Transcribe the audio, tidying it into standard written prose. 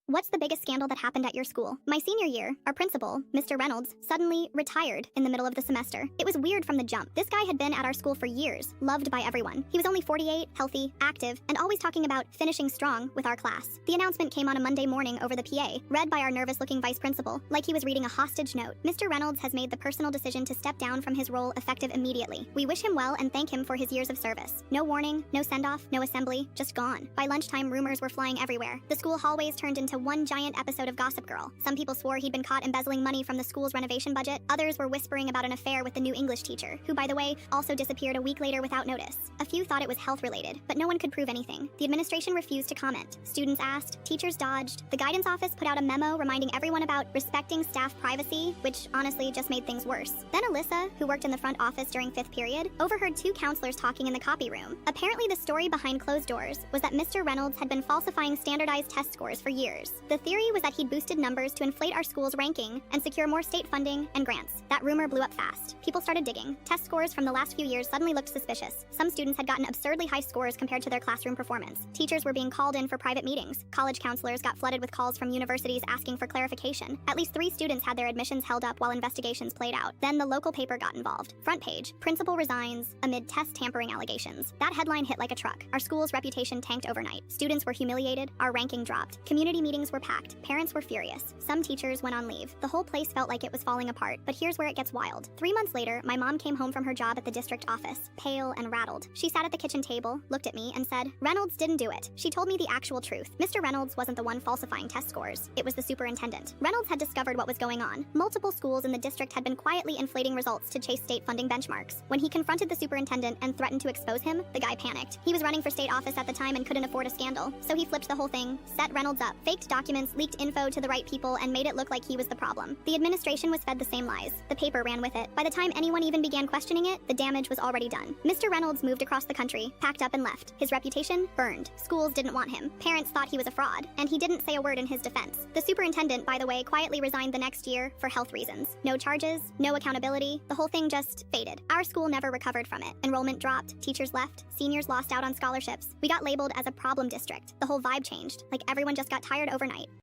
What's the biggest scandal that happened at your school? My senior year, our principal, Mr. Reynolds, suddenly retired in the middle of the semester. It was weird from the jump. This guy had been at our school for years, loved by everyone. He was only 48, healthy, active, and always talking about finishing strong with our class. The announcement came on a Monday morning over the PA, read by our nervous-looking vice principal, like he was reading a hostage note. Mr. Reynolds has made the personal decision to step down from his role effective immediately. We wish him well and thank him for his years of service. No warning, no send-off, no assembly, just gone. By lunchtime, rumors were flying everywhere. The school hallways turned into one giant episode of Gossip Girl. Some people swore he'd been caught embezzling money from the school's renovation budget. Others were whispering about an affair with the new English teacher, who, by the way, also disappeared a week later without notice. A few thought it was health-related, but no one could prove anything. The administration refused to comment. Students asked, teachers dodged. The guidance office put out a memo reminding everyone about respecting staff privacy, which honestly just made things worse. Then Alyssa, who worked in the front office during 5th period, overheard two counselors talking in the copy room. Apparently, the story behind closed doors was that Mr. Reynolds had been falsifying standardized test scores for years. The theory was that he'd boosted numbers to inflate our school's ranking and secure more state funding and grants. That rumor blew up fast. People started digging. Test scores from the last few years suddenly looked suspicious. Some students had gotten absurdly high scores compared to their classroom performance. Teachers were being called in for private meetings. College counselors got flooded with calls from universities asking for clarification. At least 3 students had their admissions held up while investigations played out. Then the local paper got involved. Front page, principal resigns amid test tampering allegations. That headline hit like a truck. Our school's reputation tanked overnight. Students were humiliated. Our ranking dropped. Community meetings were packed. Parents were furious. Some teachers went on leave. The whole place felt like it was falling apart. But here's where it gets wild. 3 months later, my mom came home from her job at the district office, pale and rattled. She sat at the kitchen table, looked at me, and said, "Reynolds didn't do it." She told me the actual truth. Mr. Reynolds wasn't the one falsifying test scores. It was the superintendent. Reynolds had discovered what was going on. Multiple schools in the district had been quietly inflating results to chase state funding benchmarks. When he confronted the superintendent and threatened to expose him, the guy panicked. He was running for state office at the time and couldn't afford a scandal. So he flipped the whole thing, set Reynolds up, faked documents, leaked info to the right people, and made it look like he was the problem. The administration was fed the same lies. The paper ran with it. By the time anyone even began questioning it, the damage was already done. Mr. Reynolds moved across the country, packed up and left. His reputation burned. Schools didn't want him. Parents thought he was a fraud, and he didn't say a word in his defense. The superintendent, by the way, quietly resigned the next year for health reasons. No charges, no accountability. The whole thing just faded. Our school never recovered from it. Enrollment dropped, teachers left, seniors lost out on scholarships. We got labeled as a problem district. The whole vibe changed, like everyone just got tired overnight.